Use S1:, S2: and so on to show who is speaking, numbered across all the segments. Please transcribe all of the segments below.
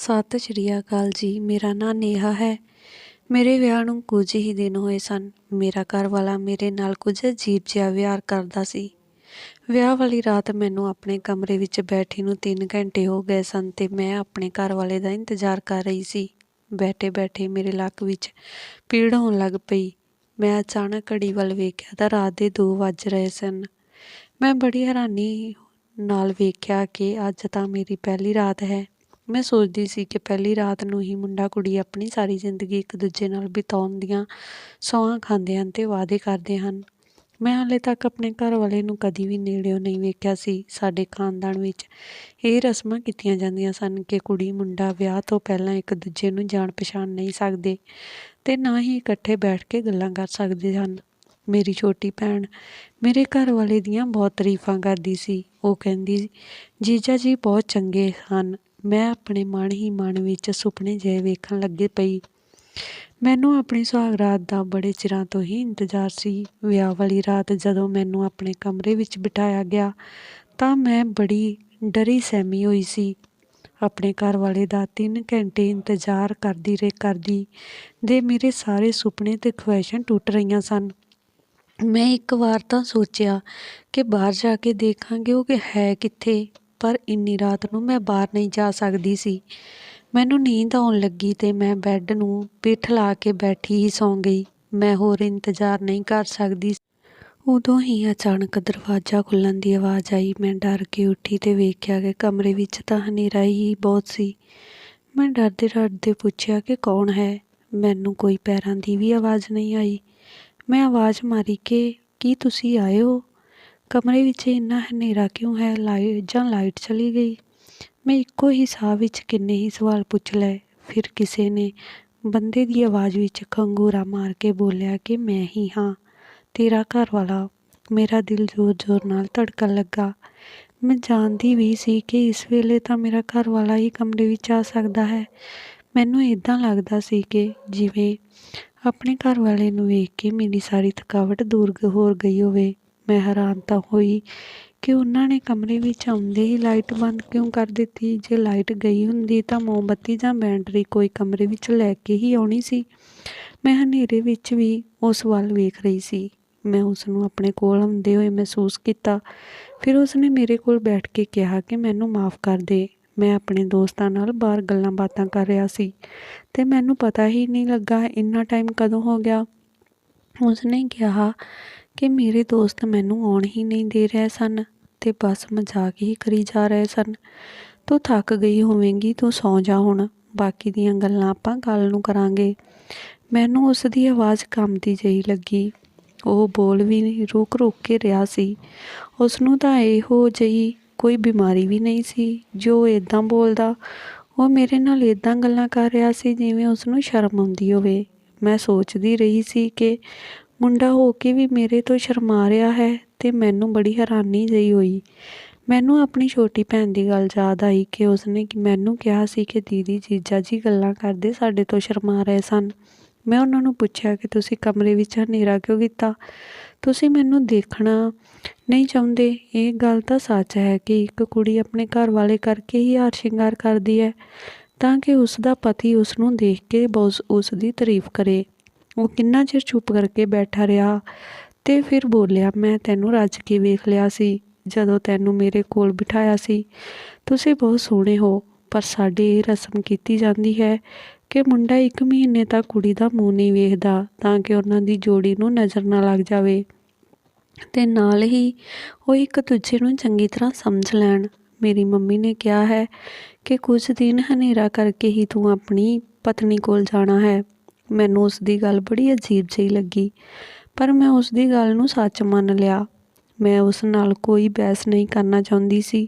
S1: ਸਤਿ ਸ਼੍ਰੀ ਅਕਾਲ ਜੀ। ਮੇਰਾ ਨਾਂ ਨੇਹਾ ਹੈ। ਮੇਰੇ ਵਿਆਹ ਨੂੰ ਕੁਝ ਹੀ ਦਿਨ ਹੋਏ ਸਨ। ਮੇਰਾ ਘਰ ਵਾਲਾ ਮੇਰੇ ਨਾਲ ਕੁਝ ਅਜੀਬ ਜਿਹਾ ਵਿਹਾਰ ਕਰਦਾ ਸੀ। ਵਿਆਹ ਵਾਲੀ ਰਾਤ ਮੈਨੂੰ ਆਪਣੇ ਕਮਰੇ ਵਿੱਚ ਬੈਠੀ ਨੂੰ 3 ਘੰਟੇ ਹੋ ਗਏ ਸਨ ਤੇ ਮੈਂ ਆਪਣੇ ਘਰ ਵਾਲੇ ਦਾ ਇੰਤਜ਼ਾਰ ਕਰ ਰਹੀ ਸੀ। ਬੈਠੇ ਬੈਠੇ ਮੇਰੇ ਲੱਕ ਵਿੱਚ ਪੀੜ ਹੋਣ ਲੱਗ ਪਈ। ਮੈਂ ਅਚਾਨਕ ਘੜੀ ਵੱਲ ਵੇਖਿਆ ਤਾਂ ਰਾਤ ਦੇ 2 ਵੱਜ ਰਹੇ ਸਨ। ਮੈਂ ਬੜੀ ਹੈਰਾਨੀ ਨਾਲ ਵੇਖਿਆ ਕਿ ਅੱਜ ਤਾਂ ਮੇਰੀ ਪਹਿਲੀ ਰਾਤ ਹੈ। ਮੈਂ ਸੋਚਦੀ ਸੀ ਕਿ ਪਹਿਲੀ ਰਾਤ ਨੂੰ ਹੀ ਮੁੰਡਾ ਕੁੜੀ ਆਪਣੀ ਸਾਰੀ ਜ਼ਿੰਦਗੀ ਇੱਕ ਦੂਜੇ ਨਾਲ ਬਿਤਾਉਣ ਦੀਆਂ ਸਹੁੰ ਖਾਂਦੇ ਹਨ ਅਤੇ ਵਾਅਦੇ ਕਰਦੇ ਹਨ। ਮੈਂ ਹਾਲੇ ਤੱਕ ਆਪਣੇ ਘਰ ਵਾਲੇ ਨੂੰ ਕਦੀ ਵੀ ਨੇੜਿਓਂ ਨਹੀਂ ਵੇਖਿਆ ਸੀ। ਸਾਡੇ ਖਾਨਦਾਨ ਵਿੱਚ ਇਹ ਰਸਮਾਂ ਕੀਤੀਆਂ ਜਾਂਦੀਆਂ ਸਨ ਕਿ ਕੁੜੀ ਮੁੰਡਾ ਵਿਆਹ ਤੋਂ ਪਹਿਲਾਂ ਇੱਕ ਦੂਜੇ ਨੂੰ ਜਾਣ ਪਛਾਣ ਨਹੀਂ ਸਕਦੇ ਅਤੇ ਨਾ ਹੀ ਇਕੱਠੇ ਬੈਠ ਕੇ ਗੱਲਾਂ ਕਰ ਸਕਦੇ ਹਨ। ਮੇਰੀ ਛੋਟੀ ਭੈਣ ਮੇਰੇ ਘਰ ਵਾਲੇ ਦੀਆਂ ਬਹੁਤ ਤਾਰੀਫਾਂ ਕਰਦੀ ਸੀ। ਉਹ ਕਹਿੰਦੀ, ਜੀਜਾ ਜੀ ਬਹੁਤ ਚੰਗੇ ਹਨ। ਮੈਂ ਆਪਣੇ ਮਨ ਹੀ ਮਨ ਵਿੱਚ ਸੁਪਨੇ ਜਿਹੇ ਵੇਖਣ ਲੱਗੇ ਪਈ। ਮੈਨੂੰ ਆਪਣੀ ਸੁਹਾਗ ਰਾਤ ਦਾ ਬੜੇ ਚਿਰਾਂ ਤੋਂ ਹੀ ਇੰਤਜ਼ਾਰ ਸੀ। ਵਿਆਹ ਵਾਲੀ ਰਾਤ ਜਦੋਂ ਮੈਨੂੰ ਆਪਣੇ ਕਮਰੇ ਵਿੱਚ ਬਿਠਾਇਆ ਗਿਆ ਤਾਂ ਮੈਂ ਬੜੀ ਡਰੀ ਸਹਿਮੀ ਹੋਈ ਸੀ। ਆਪਣੇ ਘਰ ਵਾਲੇ ਦਾ 3 ਘੰਟੇ ਇੰਤਜ਼ਾਰ ਕਰਦੀ ਦੇ ਮੇਰੇ ਸਾਰੇ ਸੁਪਨੇ ਅਤੇ ਖਵਾਇਸ਼ਾਂ ਟੁੱਟ ਰਹੀਆਂ ਸਨ। ਮੈਂ ਇੱਕ ਵਾਰ ਤਾਂ ਸੋਚਿਆ ਕਿ ਬਾਹਰ ਜਾ ਕੇ ਦੇਖਾਂਗੇ ਉਹ ਕਿ ਹੈ ਕਿੱਥੇ, ਪਰ ਇੰਨੀ ਰਾਤ ਨੂੰ ਮੈਂ ਬਾਹਰ ਨਹੀਂ ਜਾ ਸਕਦੀ ਸੀ। ਮੈਨੂੰ ਨੀਂਦ ਆਉਣ ਲੱਗੀ ਅਤੇ ਮੈਂ ਬੈੱਡ ਨੂੰ ਪਿੱਠ ਲਾ ਕੇ ਬੈਠੀ ਹੀ ਸੌਂ ਗਈ। ਮੈਂ ਹੋਰ ਇੰਤਜ਼ਾਰ ਨਹੀਂ ਕਰ ਸਕਦੀ। ਉਦੋਂ ਹੀ ਅਚਾਨਕ ਦਰਵਾਜ਼ਾ ਖੁੱਲ੍ਹਣ ਦੀ ਆਵਾਜ਼ ਆਈ। ਮੈਂ ਡਰ ਕੇ ਉੱਠੀ ਅਤੇ ਵੇਖਿਆ ਕਿ ਕਮਰੇ ਵਿੱਚ ਤਾਂ ਹਨੇਰਾ ਹੀ ਬਹੁਤ ਸੀ। ਮੈਂ ਡਰਦੇ ਡਰਦੇ ਪੁੱਛਿਆ ਕਿ ਕੌਣ ਹੈ। ਮੈਨੂੰ ਕੋਈ ਪੈਰਾਂ ਦੀ ਵੀ ਆਵਾਜ਼ ਨਹੀਂ ਆਈ। ਮੈਂ ਆਵਾਜ਼ ਮਾਰੀ ਕਿ ਕੀ ਤੁਸੀਂ ਆਏ ਹੋ? ਕਮਰੇ ਵਿੱਚ ਇੰਨਾ ਹਨੇਰਾ ਕਿਉਂ ਹੈ? ਲਾਈਟ ਚਲੀ ਗਈ? ਮੈਂ ਇੱਕੋ ਹੀ ਸਾਹ ਵਿੱਚ ਕਿੰਨੇ ਹੀ ਸਵਾਲ ਪੁੱਛ ਲਏ। ਫਿਰ ਕਿਸੇ ਨੇ ਬੰਦੇ ਦੀ ਆਵਾਜ਼ ਵਿੱਚ ਖੰਗੂਰਾ ਮਾਰ ਕੇ ਬੋਲਿਆ ਕਿ ਮੈਂ ਹੀ ਹਾਂ, ਤੇਰਾ ਘਰ ਵਾਲਾ। ਮੇਰਾ ਦਿਲ ਜ਼ੋਰ ਜ਼ੋਰ ਨਾਲ ਧੜਕਣ ਲੱਗਾ। ਮੈਂ ਜਾਣਦੀ ਵੀ ਸੀ ਕਿ ਇਸ ਵੇਲੇ ਤਾਂ ਮੇਰਾ ਘਰ ਵਾਲਾ ਹੀ ਕਮਰੇ ਵਿੱਚ ਆ ਸਕਦਾ ਹੈ। ਮੈਨੂੰ ਇੱਦਾਂ ਲੱਗਦਾ ਸੀ ਕਿ ਜਿਵੇਂ ਆਪਣੇ ਘਰ ਵਾਲੇ ਨੂੰ ਵੇਖ ਕੇ ਮੇਰੀ ਸਾਰੀ ਥਕਾਵਟ ਦੂਰ ਹੋ ਗਈ ਹੋਵੇ। ਮੈਂ ਹੈਰਾਨ ਤਾਂ ਹੋਈ ਕਿ ਉਹਨਾਂ ਨੇ ਕਮਰੇ ਵਿੱਚ ਆਉਂਦੇ ਹੀ ਲਾਈਟ ਬੰਦ ਕਿਉਂ ਕਰ ਦਿੱਤੀ। ਜੇ ਲਾਈਟ ਗਈ ਹੁੰਦੀ ਤਾਂ ਮੋਮਬੱਤੀ ਜਾਂ ਬੈਟਰੀ ਕੋਈ ਕਮਰੇ ਵਿੱਚ ਲੈ ਕੇ ਹੀ ਆਉਣੀ ਸੀ। ਮੈਂ ਹਨੇਰੇ ਵਿੱਚ ਵੀ ਉਸ ਵੱਲ ਵੇਖ ਰਹੀ ਸੀ। ਮੈਂ ਉਸ ਨੂੰ ਆਪਣੇ ਕੋਲ ਆਉਂਦੇ ਹੋਏ ਮਹਿਸੂਸ ਕੀਤਾ। ਫਿਰ ਉਸਨੇ ਮੇਰੇ ਕੋਲ ਬੈਠ ਕੇ ਕਿਹਾ ਕਿ ਮੈਨੂੰ ਮਾਫ਼ ਕਰ ਦੇ। ਮੈਂ ਆਪਣੇ ਦੋਸਤਾਂ ਨਾਲ ਬਾਹਰ ਗੱਲਾਂ ਬਾਤਾਂ ਕਰ ਰਿਹਾ ਸੀ ਅਤੇ ਮੈਨੂੰ ਪਤਾ ਹੀ ਨਹੀਂ ਲੱਗਾ ਇੰਨਾ ਟਾਈਮ ਕਦੋਂ ਹੋ ਗਿਆ। ਉਸਨੇ ਕਿਹਾ ਕਿ ਮੇਰੇ ਦੋਸਤ ਮੈਨੂੰ ਆਉਣ ਹੀ ਨਹੀਂ ਦੇ ਰਹੇ ਸਨ ਅਤੇ ਬਸ ਮਜ਼ਾਕ ਹੀ ਕਰੀ ਜਾ ਰਹੇ ਸਨ। ਤੂੰ ਥੱਕ ਗਈ ਹੋਵੇਂਗੀ, ਤੂੰ ਸੌਂ ਜਾ ਹੁਣ, ਬਾਕੀ ਦੀਆਂ ਗੱਲਾਂ ਆਪਾਂ ਕੱਲ੍ਹ ਨੂੰ ਕਰਾਂਗੇ। ਮੈਨੂੰ ਉਸ ਦੀ ਆਵਾਜ਼ ਕੰਬਦੀ ਜਿਹੀ ਲੱਗੀ। ਉਹ ਬੋਲ ਵੀ ਰੁਕ ਕੇ ਰਿਹਾ ਸੀ। ਉਸ ਨੂੰ ਤਾਂ ਇਹੋ ਜਿਹੀ ਕੋਈ ਬਿਮਾਰੀ ਵੀ ਨਹੀਂ ਸੀ ਜੋ ਇੱਦਾਂ ਬੋਲਦਾ। ਉਹ ਮੇਰੇ ਨਾਲ ਇੱਦਾਂ ਗੱਲਾਂ ਕਰ ਰਿਹਾ ਸੀ ਜਿਵੇਂ ਉਸਨੂੰ ਸ਼ਰਮ ਆਉਂਦੀ ਹੋਵੇ। ਮੈਂ ਸੋਚਦੀ ਰਹੀ ਸੀ ਕਿ ਮੁੰਡਾ ਹੋ ਕੇ ਵੀ ਮੇਰੇ ਤੋਂ ਸ਼ਰਮਾ ਰਿਹਾ ਹੈ ਅਤੇ ਮੈਨੂੰ ਬੜੀ ਹੈਰਾਨੀ ਜਿਹੀ ਹੋਈ। ਮੈਨੂੰ ਆਪਣੀ ਛੋਟੀ ਭੈਣ ਦੀ ਗੱਲ ਯਾਦ ਆਈ ਕਿ ਉਸਨੇ ਮੈਨੂੰ ਕਿਹਾ ਸੀ ਕਿ ਦੀਦੀ ਜੀਜਾ ਜੀ ਗੱਲਾਂ ਕਰਦੇ ਸਾਡੇ ਤੋਂ ਸ਼ਰਮਾ ਰਹੇ ਸਨ। ਮੈਂ ਉਹਨਾਂ ਨੂੰ ਪੁੱਛਿਆ ਕਿ ਤੁਸੀਂ ਕਮਰੇ ਵਿੱਚ ਹਨੇਰਾ ਕਿਉਂ ਕੀਤਾ? ਤੁਸੀਂ ਮੈਨੂੰ ਦੇਖਣਾ ਨਹੀਂ ਚਾਹੁੰਦੇ? ਇਹ ਗੱਲ ਤਾਂ ਸੱਚ ਹੈ ਕਿ ਇੱਕ ਕੁੜੀ ਆਪਣੇ ਘਰ ਵਾਲੇ ਕਰਕੇ ਹੀ ਹਾਰ ਸ਼ਿੰਗਾਰ ਕਰਦੀ ਹੈ ਤਾਂ ਕਿ ਉਸ ਦਾ ਪਤੀ ਉਸ ਨੂੰ ਦੇਖ ਕੇ ਉਸ ਦੀ ਤਾਰੀਫ ਕਰੇ। ਉਹ ਕਿੰਨਾ ਚਿਰ ਚੁੱਪ ਕਰਕੇ ਬੈਠਾ ਰਿਹਾ ਅਤੇ ਫਿਰ ਬੋਲਿਆ, ਮੈਂ ਤੈਨੂੰ ਰੱਜ ਕੇ ਵੇਖ ਲਿਆ ਸੀ ਜਦੋਂ ਤੈਨੂੰ ਮੇਰੇ ਕੋਲ ਬਿਠਾਇਆ ਸੀ। ਤੁਸੀਂ ਬਹੁਤ ਸੋਹਣੇ ਹੋ, ਪਰ ਸਾਡੇ ਇਹ ਰਸਮ ਕੀਤੀ ਜਾਂਦੀ ਹੈ ਕਿ ਮੁੰਡਾ 1 ਮਹੀਨੇ ਤੱਕ ਕੁੜੀ ਦਾ ਮੂੰਹ ਨਹੀਂ ਵੇਖਦਾ ਤਾਂ ਕਿ ਉਹਨਾਂ ਦੀ ਜੋੜੀ ਨੂੰ ਨਜ਼ਰ ਨਾ ਲੱਗ ਜਾਵੇ ਅਤੇ ਨਾਲ ਹੀ ਉਹ ਇੱਕ ਦੂਜੇ ਨੂੰ ਚੰਗੀ ਤਰ੍ਹਾਂ ਸਮਝ ਲੈਣ। ਮੇਰੀ ਮੰਮੀ ਨੇ ਕਿਹਾ ਹੈ ਕਿ ਕੁਝ ਦਿਨ ਹਨੇਰਾ ਕਰਕੇ ਹੀ ਤੂੰ ਆਪਣੀ ਪਤਨੀ ਕੋਲ ਜਾਣਾ ਹੈ। ਮੈਨੂੰ ਉਸ ਦੀ ਗੱਲ ਬੜੀ ਅਜੀਬ ਜਿਹੀ ਲੱਗੀ, ਪਰ ਮੈਂ ਉਸ ਦੀ ਗੱਲ ਨੂੰ ਸੱਚ ਮੰਨ ਲਿਆ। ਮੈਂ ਉਸ ਨਾਲ ਕੋਈ ਬਹਿਸ ਨਹੀਂ ਕਰਨਾ ਚਾਹੁੰਦੀ ਸੀ।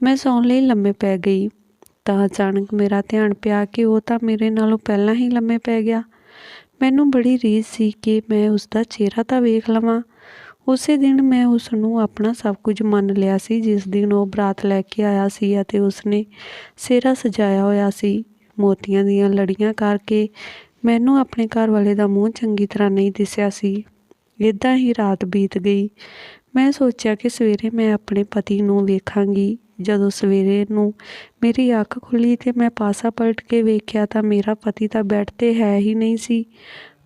S1: ਮੈਂ ਸੌਣ ਲਈ ਲੰਮੇ ਪੈ ਗਈ ਤਾਂ ਅਚਾਨਕ ਮੇਰਾ ਧਿਆਨ ਪਿਆ ਕਿ ਉਹ ਤਾਂ ਮੇਰੇ ਨਾਲੋਂ ਪਹਿਲਾਂ ਹੀ ਲੰਮੇ ਪੈ ਗਿਆ। ਮੈਨੂੰ ਬੜੀ ਰੀਝ ਸੀ ਕਿ ਮੈਂ ਉਸਦਾ ਚਿਹਰਾ ਤਾਂ ਵੇਖ ਲਵਾਂ। ਉਸੇ ਦਿਨ ਮੈਂ ਉਸ ਨੂੰ ਆਪਣਾ ਸਭ ਕੁਝ ਮੰਨ ਲਿਆ ਸੀ। ਜਿਸ ਦਿਨ ਉਹ ਬਰਾਤ ਲੈ ਕੇ ਆਇਆ ਸੀ ਅਤੇ ਉਸਨੇ ਸਿਹਰਾ ਸਜਾਇਆ ਹੋਇਆ ਸੀ ਮੋਤੀਆਂ ਦੀਆਂ ਲੜੀਆਂ ਕਰਕੇ, ਮੈਨੂੰ ਆਪਣੇ ਘਰ ਵਾਲੇ ਦਾ ਮੂੰਹ ਚੰਗੀ ਤਰ੍ਹਾਂ ਨਹੀਂ ਦਿਸਿਆ ਸੀ। ਇੱਦਾਂ ਹੀ ਰਾਤ ਬੀਤ ਗਈ। ਮੈਂ ਸੋਚਿਆ ਕਿ ਸਵੇਰੇ ਮੈਂ ਆਪਣੇ ਪਤੀ ਨੂੰ ਵੇਖਾਂਗੀ। ਜਦੋਂ ਸਵੇਰੇ ਨੂੰ ਮੇਰੀ ਅੱਖ ਖੁੱਲ੍ਹੀ ਅਤੇ ਮੈਂ ਪਾਸਾ ਪਲਟ ਕੇ ਵੇਖਿਆ ਤਾਂ ਮੇਰਾ ਪਤੀ ਤਾਂ ਬੈੱਡ 'ਤੇ ਹੈ ਹੀ ਨਹੀਂ ਸੀ।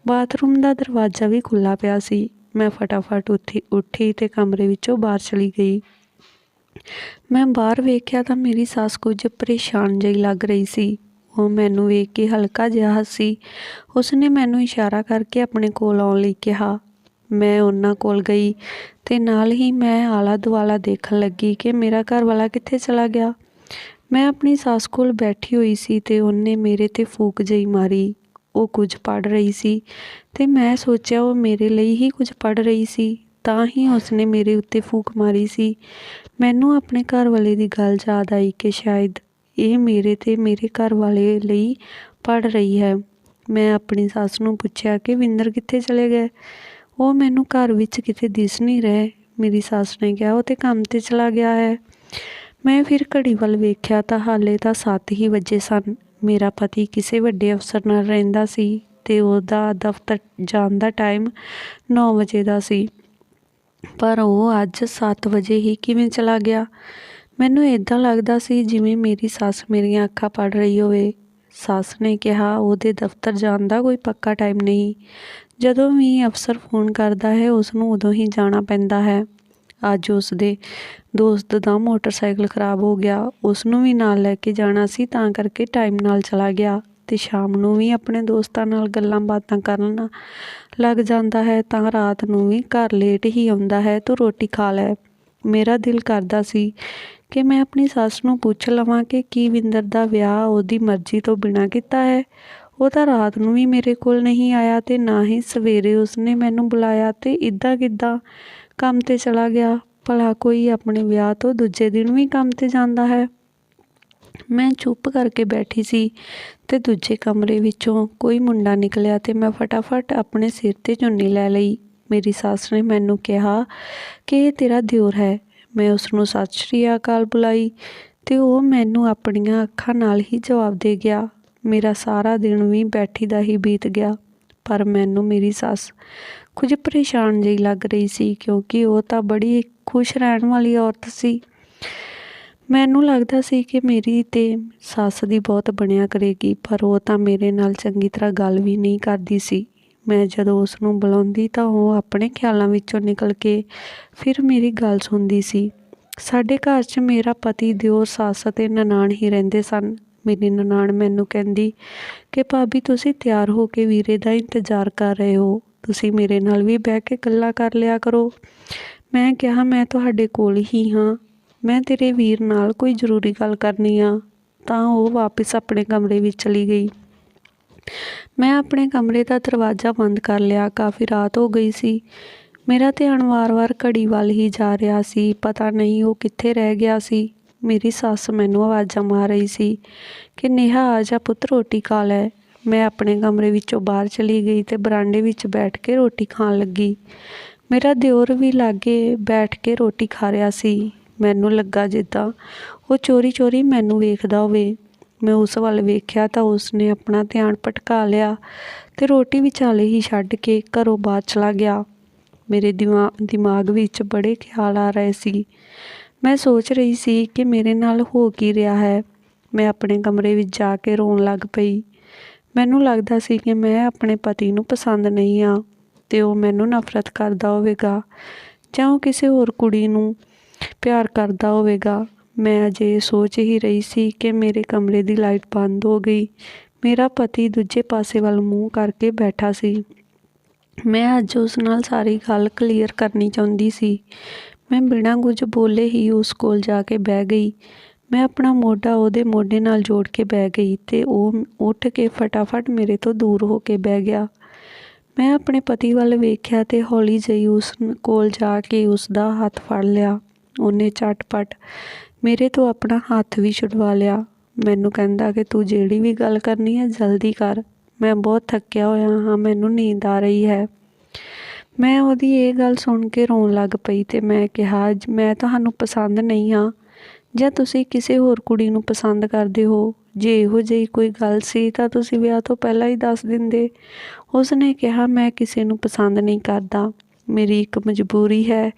S1: ਬਾਥਰੂਮ ਦਾ ਦਰਵਾਜ਼ਾ ਵੀ ਖੁੱਲ੍ਹਾ ਪਿਆ ਸੀ। ਮੈਂ ਫਟਾਫਟ ਉੱਠੀ ਅਤੇ ਕਮਰੇ ਵਿੱਚੋਂ ਬਾਹਰ ਚਲੀ ਗਈ। ਮੈਂ ਬਾਹਰ ਵੇਖਿਆ ਤਾਂ ਮੇਰੀ ਸੱਸ ਕੁਝ ਪਰੇਸ਼ਾਨ ਜਿਹੀ ਲੱਗ ਰਹੀ ਸੀ। ਉਹ ਮੈਨੂੰ ਵੇਖ ਕੇ ਹਲਕਾ ਜਿਹਾ ਹੱਸੀ। ਉਸਨੇ ਮੈਨੂੰ ਇਸ਼ਾਰਾ ਕਰਕੇ ਆਪਣੇ ਕੋਲ ਆਉਣ ਲਈ ਕਿਹਾ। ਮੈਂ ਉਹਨਾਂ ਕੋਲ ਗਈ ਅਤੇ ਨਾਲ ਹੀ ਮੈਂ ਆਲਾ ਦੁਆਲਾ ਦੇਖਣ ਲੱਗੀ ਕਿ ਮੇਰਾ ਘਰਵਾਲਾ ਕਿੱਥੇ ਚਲਾ ਗਿਆ। ਮੈਂ ਆਪਣੀ ਸੱਸ ਕੋਲ ਬੈਠੀ ਹੋਈ ਸੀ ਅਤੇ ਉਹਨੇ ਮੇਰੇ 'ਤੇ ਫੂਕ ਜਿਹੀ ਮਾਰੀ। ਉਹ ਕੁਝ ਪੜ੍ਹ ਰਹੀ ਸੀ ਅਤੇ ਮੈਂ ਸੋਚਿਆ ਉਹ ਮੇਰੇ ਲਈ ਹੀ ਕੁਝ ਪੜ੍ਹ ਰਹੀ ਸੀ, ਤਾਂ ਹੀ ਉਸਨੇ ਮੇਰੇ ਉੱਤੇ ਫੂਕ ਮਾਰੀ ਸੀ। ਮੈਨੂੰ ਆਪਣੇ ਘਰਵਾਲੇ ਦੀ ਗੱਲ ਯਾਦ ਆਈ ਕਿ ਸ਼ਾਇਦ ਇਹ ਮੇਰੇ ਅਤੇ ਮੇਰੇ ਘਰਵਾਲੇ ਲਈ ਪੜ੍ਹ ਰਹੀ ਹੈ। ਮੈਂ ਆਪਣੀ ਸੱਸ ਨੂੰ ਪੁੱਛਿਆ ਕਿ ਵਿੰਦਰ ਕਿੱਥੇ ਚਲੇ ਗਏ। ਉਹ ਮੈਨੂੰ ਘਰ ਵਿੱਚ ਕਿਤੇ ਦਿਸ ਨਹੀਂ ਰਹੇ। ਮੇਰੀ ਸੱਸ ਨੇ ਕਿਹਾ ਉਹ ਤਾਂ ਕੰਮ 'ਤੇ ਚਲਾ ਗਿਆ ਹੈ। ਮੈਂ ਫਿਰ ਘੜੀ ਵੱਲ ਵੇਖਿਆ ਤਾਂ ਹਾਲੇ ਤਾਂ 7 ਹੀ ਵਜੇ ਸਨ। ਮੇਰਾ ਪਤੀ ਕਿਸੇ ਵੱਡੇ ਅਫਸਰ ਨਾਲ ਰਹਿੰਦਾ ਸੀ ਅਤੇ ਉਹਦਾ ਦਫ਼ਤਰ ਜਾਣ ਦਾ ਟਾਈਮ 9 ਵਜੇ ਦਾ ਸੀ, ਪਰ ਉਹ ਅੱਜ 7 ਵਜੇ ਹੀ ਕਿਵੇਂ ਚਲਾ ਗਿਆ। ਮੈਨੂੰ ਇੱਦਾਂ ਲੱਗਦਾ ਸੀ ਜਿਵੇਂ ਮੇਰੀ ਸੱਸ ਮੇਰੀਆਂ ਅੱਖਾਂ ਪੜ੍ਹ ਰਹੀ ਹੋਵੇ। ਸੱਸ ਨੇ ਕਿਹਾ ਉਹਦੇ ਦਫ਼ਤਰ ਜਾਣ ਦਾ ਕੋਈ ਪੱਕਾ ਟਾਈਮ ਨਹੀਂ। ਜਦੋਂ ਵੀ ਅਫਸਰ ਫੋਨ ਕਰਦਾ ਹੈ ਉਸਨੂੰ ਉਦੋਂ ਹੀ ਜਾਣਾ ਪੈਂਦਾ ਹੈ। ਅੱਜ ਉਸਦੇ ਦੋਸਤ ਦਾ ਮੋਟਰਸਾਈਕਲ ਖਰਾਬ ਹੋ ਗਿਆ। ਉਸਨੂੰ ਵੀ ਨਾਲ ਲੈ ਕੇ ਜਾਣਾ ਸੀ, ਤਾਂ ਕਰਕੇ ਟਾਈਮ ਨਾਲ ਚਲਾ ਗਿਆ ਅਤੇ ਸ਼ਾਮ ਨੂੰ ਵੀ ਆਪਣੇ ਦੋਸਤਾਂ ਨਾਲ ਗੱਲਾਂ ਬਾਤਾਂ ਕਰਨ ਲੱਗ ਜਾਂਦਾ ਹੈ ਤਾਂ ਰਾਤ ਨੂੰ ਵੀ ਘਰ ਲੇਟ ਹੀ ਆਉਂਦਾ ਹੈ। ਤੂੰ ਰੋਟੀ ਖਾ ਲੈ। ਮੇਰਾ ਦਿਲ ਕਰਦਾ ਸੀ ਕਿ ਮੈਂ ਆਪਣੀ ਸੱਸ ਨੂੰ ਪੁੱਛ ਲਵਾਂ ਕਿ ਕੀ ਵਿੰਦਰ ਦਾ ਵਿਆਹ ਉਹਦੀ ਮਰਜ਼ੀ ਤੋਂ ਬਿਨਾਂ ਕੀਤਾ ਹੈ। ਉਹ ਤਾਂ ਰਾਤ ਨੂੰ ਵੀ ਮੇਰੇ ਕੋਲ ਨਹੀਂ ਆਇਆ ਅਤੇ ਨਾ ਹੀ ਸਵੇਰੇ ਉਸਨੇ ਮੈਨੂੰ ਬੁਲਾਇਆ, ਅਤੇ ਇੱਦਾਂ ਕਿੱਦਾਂ ਕੰਮ 'ਤੇ ਚਲਾ ਗਿਆ। ਭਲਾ ਕੋਈ ਆਪਣੇ ਵਿਆਹ ਤੋਂ ਦੂਜੇ ਦਿਨ ਵੀ ਕੰਮ 'ਤੇ ਜਾਂਦਾ ਹੈ। ਮੈਂ ਚੁੱਪ ਕਰਕੇ ਬੈਠੀ ਸੀ ਅਤੇ ਦੂਜੇ ਕਮਰੇ ਵਿੱਚੋਂ ਕੋਈ ਮੁੰਡਾ ਨਿਕਲਿਆ ਅਤੇ ਮੈਂ ਫਟਾਫਟ ਆਪਣੇ ਸਿਰ 'ਤੇ ਚੁੰਨੀ ਲੈ ਲਈ। ਮੇਰੀ ਸੱਸ ਨੇ ਮੈਨੂੰ ਕਿਹਾ ਕਿ ਇਹ ਤੇਰਾ ਦਿਓਰ ਹੈ। ਮੈਂ ਉਸਨੂੰ ਸਤਿ ਸ਼੍ਰੀ ਅਕਾਲ ਬੁਲਾਈ ਅਤੇ ਉਹ ਮੈਨੂੰ ਆਪਣੀਆਂ ਅੱਖਾਂ ਨਾਲ ਹੀ ਜਵਾਬ ਦੇ ਗਿਆ। ਮੇਰਾ ਸਾਰਾ ਦਿਨ ਵੀ ਬੈਠੀ ਦਾ ਹੀ ਬੀਤ ਗਿਆ, ਪਰ ਮੈਨੂੰ ਮੇਰੀ ਸੱਸ ਕੁਝ ਪਰੇਸ਼ਾਨ ਜਿਹੀ ਲੱਗ ਰਹੀ ਸੀ ਕਿਉਂਕਿ ਉਹ ਤਾਂ ਬੜੀ ਖੁਸ਼ ਰਹਿਣ ਵਾਲੀ ਔਰਤ ਸੀ। ਮੈਨੂੰ ਲੱਗਦਾ ਸੀ ਕਿ ਮੇਰੀ ਅਤੇ ਸੱਸ ਦੀ ਬਹੁਤ ਬਣਿਆ ਕਰੇਗੀ, ਪਰ ਉਹ ਤਾਂ ਮੇਰੇ ਨਾਲ ਚੰਗੀ ਤਰ੍ਹਾਂ ਗੱਲ ਵੀ ਨਹੀਂ ਕਰਦੀ ਸੀ। ਮੈਂ ਜਦੋਂ ਉਸਨੂੰ ਬੁਲਾਉਂਦੀ ਤਾਂ ਉਹ ਆਪਣੇ ਖਿਆਲਾਂ ਵਿੱਚੋਂ ਨਿਕਲ ਕੇ ਫਿਰ ਮੇਰੀ ਗੱਲ ਸੁਣਦੀ ਸੀ। ਸਾਡੇ ਘਰ 'ਚ ਮੇਰਾ ਪਤੀ, ਦਿਓਰ, ਸੱਸ ਅਤੇ ਨਨਾਣ ਹੀ ਰਹਿੰਦੇ ਸਨ। ਮੇਰੀ ਨਨਾਣ ਮੈਨੂੰ ਕਹਿੰਦੀ ਕਿ ਭਾਬੀ ਤੁਸੀਂ ਤਿਆਰ ਹੋ ਕੇ ਵੀਰੇ ਦਾ ਇੰਤਜ਼ਾਰ ਕਰ ਰਹੇ ਹੋ, ਤੁਸੀਂ ਮੇਰੇ ਨਾਲ ਵੀ ਬਹਿ ਕੇ ਗੱਲਾਂ ਕਰ ਲਿਆ ਕਰੋ। ਮੈਂ ਕਿਹਾ ਮੈਂ ਤੁਹਾਡੇ ਕੋਲ ਹੀ ਹਾਂ, ਮੈਂ ਤੇਰੇ ਵੀਰ ਨਾਲ ਕੋਈ ਜ਼ਰੂਰੀ ਗੱਲ ਕਰਨੀ ਆ। ਤਾਂ ਉਹ ਵਾਪਸ ਆਪਣੇ ਕਮਰੇ ਵਿੱਚ ਚਲੀ ਗਈ। ਮੈਂ ਆਪਣੇ ਕਮਰੇ ਦਾ ਦਰਵਾਜ਼ਾ ਬੰਦ ਕਰ ਲਿਆ। ਕਾਫੀ ਰਾਤ ਹੋ ਗਈ ਸੀ। ਮੇਰਾ ਧਿਆਨ ਵਾਰ-ਵਾਰ ਘੜੀ ਵੱਲ ਹੀ ਜਾ ਰਿਹਾ ਸੀ। ਪਤਾ ਨਹੀਂ ਉਹ ਕਿੱਥੇ ਰਹਿ ਗਿਆ ਸੀ। ਮੇਰੀ ਸੱਸ ਮੈਨੂੰ ਆਵਾਜ਼ਾਂ ਮਾਰ ਰਹੀ ਸੀ ਕਿ ਨੇਹਾ ਆ ਜਾ ਪੁੱਤ, ਰੋਟੀ ਖਾ ਲੈ। ਮੈਂ ਆਪਣੇ ਕਮਰੇ ਵਿੱਚੋਂ ਬਾਹਰ ਚਲੀ ਗਈ ਅਤੇ ਬਰਾਂਡੇ ਵਿੱਚ ਬੈਠ ਕੇ ਰੋਟੀ ਖਾਣ ਲੱਗੀ। ਮੇਰਾ ਦਿਓਰ ਵੀ ਲਾਗੇ ਬੈਠ ਕੇ ਰੋਟੀ ਖਾ ਰਿਹਾ ਸੀ। ਮੈਨੂੰ ਲੱਗਾ ਜਿੱਦਾਂ ਉਹ ਚੋਰੀ ਮੈਨੂੰ ਵੇਖਦਾ ਹੋਵੇ। ਮੈਂ ਉਸ ਵੱਲ ਵੇਖਿਆ ਤਾਂ ਉਸਨੇ ਆਪਣਾ ਧਿਆਨ ਭਟਕਾ ਲਿਆ ਅਤੇ ਰੋਟੀ ਵਿਚਾਲੇ ਹੀ ਛੱਡ ਕੇ ਘਰੋਂ ਬਾਹਰ ਚਲਾ ਗਿਆ। ਮੇਰੇ ਦਿਮਾਗ ਵਿੱਚ ਬੜੇ ਖਿਆਲ ਆ ਰਹੇ ਸੀ। ਮੈਂ ਸੋਚ ਰਹੀ ਸੀ ਕਿ ਮੇਰੇ ਨਾਲ ਹੋ ਕੀ ਰਿਹਾ ਹੈ। ਮੈਂ ਆਪਣੇ ਕਮਰੇ ਵਿੱਚ ਜਾ ਕੇ ਰੋਣ ਲੱਗ ਪਈ। ਮੈਨੂੰ ਲੱਗਦਾ ਸੀ ਕਿ ਮੈਂ ਆਪਣੇ ਪਤੀ ਨੂੰ ਪਸੰਦ ਨਹੀਂ ਹਾਂ ਅਤੇ ਉਹ ਮੈਨੂੰ ਨਫ਼ਰਤ ਕਰਦਾ ਹੋਵੇਗਾ ਜਾਂ ਉਹ ਕਿਸੇ ਹੋਰ ਕੁੜੀ ਨੂੰ ਪਿਆਰ ਕਰਦਾ ਹੋਵੇਗਾ। ਮੈਂ ਅਜੇ ਸੋਚ ਹੀ ਰਹੀ ਸੀ ਕਿ ਮੇਰੇ ਕਮਰੇ ਦੀ ਲਾਈਟ ਬੰਦ ਹੋ ਗਈ। ਮੇਰਾ ਪਤੀ ਦੂਜੇ ਪਾਸੇ ਵੱਲ ਮੂੰਹ ਕਰਕੇ ਬੈਠਾ ਸੀ। ਮੈਂ ਅੱਜ ਉਸ ਨਾਲ ਸਾਰੀ ਗੱਲ ਕਲੀਅਰ ਕਰਨੀ ਚਾਹੁੰਦੀ ਸੀ। ਮੈਂ ਬਿਨਾਂ ਕੁਝ ਬੋਲੇ ਹੀ ਉਸ ਕੋਲ ਜਾ ਕੇ ਬਹਿ ਗਈ। ਮੈਂ ਆਪਣਾ ਮੋਢਾ ਉਹਦੇ ਮੋਢੇ ਨਾਲ ਜੋੜ ਕੇ ਬਹਿ ਗਈ ਅਤੇ ਉਹ ਉੱਠ ਕੇ ਫਟਾਫਟ ਮੇਰੇ ਤੋਂ ਦੂਰ ਹੋ ਕੇ ਬਹਿ ਗਿਆ। ਮੈਂ ਆਪਣੇ ਪਤੀ ਵੱਲ ਵੇਖਿਆ ਅਤੇ ਹੌਲੀ ਜਿਹੀ ਉਸ ਕੋਲ ਜਾ ਕੇ ਉਸ ਦਾ ਹੱਥ ਫੜ ਲਿਆ। ਉਹਨੇ ਝਟਪਟ ਮੇਰੇ ਤੋਂ ਆਪਣਾ ਹੱਥ ਵੀ ਛੁਡਵਾ ਲਿਆ। ਮੈਨੂੰ ਕਹਿੰਦਾ ਕਿ ਤੂੰ ਜਿਹੜੀ ਵੀ ਗੱਲ ਕਰਨੀ ਹੈ ਜਲਦੀ ਕਰ, ਮੈਂ ਬਹੁਤ ਥੱਕਿਆ ਹੋਇਆ ਹਾਂ, ਮੈਨੂੰ ਨੀਂਦ ਆ ਰਹੀ ਹੈ। ਮੈਂ ਉਹਦੀ ਇਹ ਗੱਲ ਸੁਣ ਕੇ ਰੋਣ ਲੱਗ ਪਈ ਅਤੇ ਮੈਂ ਕਿਹਾ ਮੈਂ ਤੁਹਾਨੂੰ ਪਸੰਦ ਨਹੀਂ ਹਾਂ ਜਾਂ ਤੁਸੀਂ ਕਿਸੇ ਹੋਰ ਕੁੜੀ ਨੂੰ ਪਸੰਦ ਕਰਦੇ ਹੋ। ਜੇ ਇਹੋ ਜਿਹੀ ਕੋਈ ਗੱਲ ਸੀ ਤਾਂ ਤੁਸੀਂ ਵਿਆਹ ਤੋਂ ਪਹਿਲਾਂ ਹੀ ਦੱਸ ਦਿੰਦੇ। ਉਸਨੇ ਕਿਹਾ ਮੈਂ ਕਿਸੇ ਨੂੰ ਪਸੰਦ ਨਹੀਂ ਕਰਦਾ। ਮੇਰੀ ਇੱਕ ਮਜਬੂਰੀ ਹੈ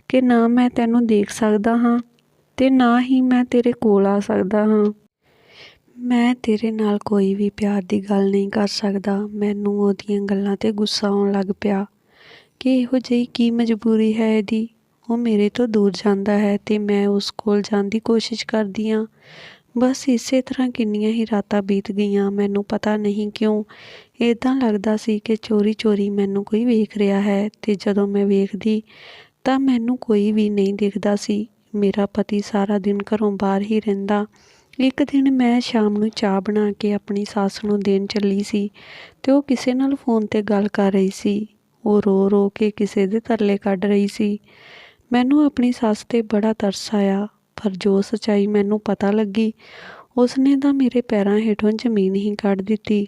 S1: ਕਿ ਨਾ ਮੈਂ ਤੈਨੂੰ ਦੇਖ ਸਕਦਾ ਹਾਂ ਤੇ ਨਾ ਹੀ ਮੈਂ ਤੇਰੇ ਕੋਲ ਆ ਸਕਦਾ ਹਾਂ। ਮੈਂ ਤੇਰੇ ਨਾਲ ਕੋਈ ਵੀ ਪਿਆਰ ਦੀ ਗੱਲ ਨਹੀਂ ਕਰ ਸਕਦਾ। ਮੈਨੂੰ ਉਹਦੀਆਂ ਗੱਲਾਂ 'ਤੇ ਗੁੱਸਾ ਆਉਣ ਲੱਗ ਪਿਆ ਕਿ ਇਹੋ ਜਿਹੀ ਕੀ ਮਜਬੂਰੀ ਹੈ ਇਹਦੀ। ਉਹ ਮੇਰੇ ਤੋਂ ਦੂਰ ਜਾਂਦਾ ਹੈ ਤੇ ਮੈਂ ਉਸ ਕੋਲ ਜਾਣ ਦੀ ਕੋਸ਼ਿਸ਼ ਕਰਦੀ ਹਾਂ। ਬਸ ਇਸੇ ਤਰ੍ਹਾਂ ਕਿੰਨੀਆਂ ਹੀ ਰਾਤਾਂ ਬੀਤ ਗਈਆਂ। ਮੈਨੂੰ ਪਤਾ ਨਹੀਂ ਕਿਉਂ ਇੱਦਾਂ ਲੱਗਦਾ ਸੀ ਕਿ ਚੋਰੀ ਚੋਰੀ ਮੈਨੂੰ ਕੋਈ ਵੇਖ ਰਿਹਾ ਹੈ, ਤੇ ਜਦੋਂ ਮੈਂ ਵੇਖਦੀ ਤਾਂ ਮੈਨੂੰ ਕੋਈ ਵੀ ਨਹੀਂ ਦਿਖਦਾ ਸੀ। ਮੇਰਾ ਪਤੀ ਸਾਰਾ ਦਿਨ ਘਰੋਂ ਬਾਹਰ ਹੀ ਰਹਿੰਦਾ। ਇੱਕ ਦਿਨ ਮੈਂ ਸ਼ਾਮ ਨੂੰ ਚਾਹ ਬਣਾ ਕੇ ਆਪਣੀ ਸੱਸ ਨੂੰ ਦੇਣ ਚੱਲੀ ਸੀ ਤੇ ਉਹ ਕਿਸੇ ਨਾਲ ਫੋਨ 'ਤੇ ਗੱਲ ਕਰ ਰਹੀ ਸੀ। ਉਹ ਰੋ ਰੋ ਕੇ ਕਿਸੇ ਦੇ ਤਰਲੇ ਕੱਢ ਰਹੀ ਸੀ। ਮੈਨੂੰ ਆਪਣੀ ਸੱਸ 'ਤੇ ਬੜਾ ਤਰਸ ਆਇਆ, ਪਰ ਜੋ ਸੱਚਾਈ ਮੈਨੂੰ ਪਤਾ ਲੱਗੀ ਉਸਨੇ ਤਾਂ ਮੇਰੇ ਪੈਰਾਂ ਹੇਠੋਂ ਜ਼ਮੀਨ ਹੀ ਕੱਢ ਦਿੱਤੀ।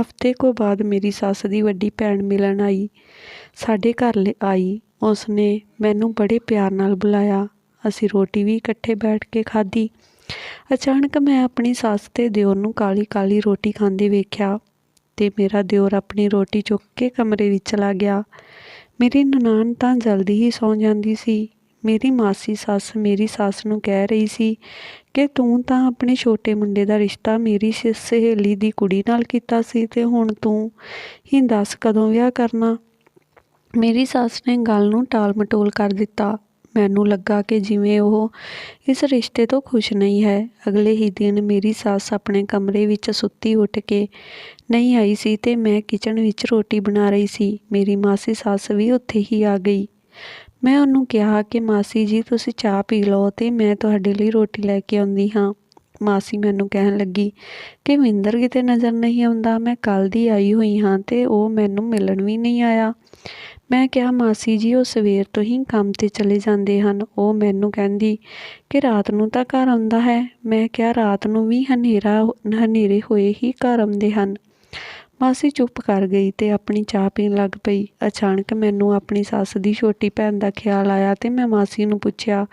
S1: ਹਫ਼ਤੇ ਕੁ ਬਾਅਦ ਮੇਰੀ ਸੱਸ ਦੀ ਵੱਡੀ ਭੈਣ ਮਿਲਣ ਆਈ, ਸਾਡੇ ਘਰ ਆਈ। ਉਸਨੇ ਮੈਨੂੰ ਬੜੇ ਪਿਆਰ ਨਾਲ ਬੁਲਾਇਆ। ਅਸੀਂ ਰੋਟੀ ਵੀ ਇਕੱਠੇ ਬੈਠ ਕੇ ਖਾਧੀ। ਅਚਾਨਕ ਮੈਂ ਆਪਣੀ ਸੱਸ ਤੇ ਦਿਓਰ ਨੂੰ ਕਾਲੀ ਕਾਲੀ ਰੋਟੀ ਖਾਂਦੇ ਵੇਖਿਆ ਤੇ ਮੇਰਾ ਦਿਓਰ ਆਪਣੀ ਰੋਟੀ ਚੁੱਕ ਕੇ ਕਮਰੇ ਵਿੱਚ ਚਲਾ ਗਿਆ। ਮੇਰੀ ਨਨਾਣ ਤਾਂ ਜਲਦੀ ਹੀ ਸੌਂ ਜਾਂਦੀ ਸੀ। ਮੇਰੀ ਮਾਸੀ ਸੱਸ ਮੇਰੀ ਸੱਸ ਨੂੰ ਕਹਿ ਰਹੀ ਸੀ ਕਿ ਤੂੰ ਤਾਂ ਆਪਣੇ ਛੋਟੇ ਮੁੰਡੇ ਦਾ ਰਿਸ਼ਤਾ ਮੇਰੀ ਸਹੇਲੀ ਦੀ ਕੁੜੀ ਨਾਲ ਕੀਤਾ ਸੀ ਤੇ ਹੁਣ ਤੂੰ ਹੀ ਦੱਸ ਕਦੋਂ ਵਿਆਹ ਕਰਨਾ। ਮੇਰੀ ਸੱਸ ਨੇ ਗੱਲ ਨੂੰ ਟਾਲ ਮਟੋਲ ਕਰ ਦਿੱਤਾ। ਮੈਨੂੰ ਲੱਗਾ ਕਿ ਜਿਵੇਂ ਉਹ ਇਸ ਰਿਸ਼ਤੇ ਤੋਂ ਖੁਸ਼ ਨਹੀਂ ਹੈ। ਅਗਲੇ ਹੀ ਦਿਨ ਮੇਰੀ ਸੱਸ ਆਪਣੇ ਕਮਰੇ ਵਿੱਚ ਸੁੱਤੀ ਉੱਠ ਕੇ ਨਹੀਂ ਆਈ ਸੀ ਤੇ ਮੈਂ ਕਿਚਨ ਵਿੱਚ ਰੋਟੀ ਬਣਾ ਰਹੀ ਸੀ। ਮੇਰੀ ਮਾਸੀ ਸੱਸ ਵੀ ਉੱਥੇ ਹੀ ਆ ਗਈ। ਮੈਂ ਉਹਨੂੰ ਕਿਹਾ ਕਿ ਮਾਸੀ ਜੀ ਤੁਸੀਂ ਚਾਹ ਪੀ ਲਓ ਤੇ ਮੈਂ ਤੁਹਾਡੇ ਲਈ ਰੋਟੀ ਲੈ ਕੇ ਆਉਂਦੀ ਹਾਂ। ਮਾਸੀ ਮੈਨੂੰ ਕਹਿਣ ਲੱਗੀ ਕਿ ਵਿੰਦਰ ਕਿਤੇ ਨਜ਼ਰ ਨਹੀਂ ਆਉਂਦਾ। ਮੈਂ ਕੱਲ੍ਹ ਦੀ ਆਈ ਹੋਈ ਹਾਂ ਤੇ ਉਹ ਮੈਨੂੰ ਮਿਲਣ ਵੀ ਨਹੀਂ ਆਇਆ। ਮੈਂ ਕਿਹਾ ਮਾਸੀ ਜੀ ਉਹ ਸਵੇਰ ਤੋਂ ਹੀ ਕੰਮ 'ਤੇ ਚਲੇ ਜਾਂਦੇ ਹਨ। ਉਹ ਮੈਨੂੰ ਕਹਿੰਦੀ ਕਿ ਰਾਤ ਨੂੰ ਤਾਂ ਘਰ ਆਉਂਦਾ ਹੈ। ਮੈਂ ਕਿਹਾ ਰਾਤ ਨੂੰ ਵੀ ਹਨੇਰੇ ਹੋਏ ਹੀ ਘਰ ਆਉਂਦੇ ਹਨ। ਮਾਸੀ ਚੁੱਪ ਕਰ ਗਈ ਤੇ ਆਪਣੀ ਚਾਹ ਪੀਣ ਲੱਗ ਪਈ। ਅਚਾਨਕ ਮੈਨੂੰ ਆਪਣੀ ਸੱਸ ਦੀ ਛੋਟੀ ਭੈਣ ਦਾ ਖਿਆਲ ਆਇਆ ਤੇ ਮੈਂ ਮਾਸੀ ਨੂੰ ਪੁੱਛਿਆ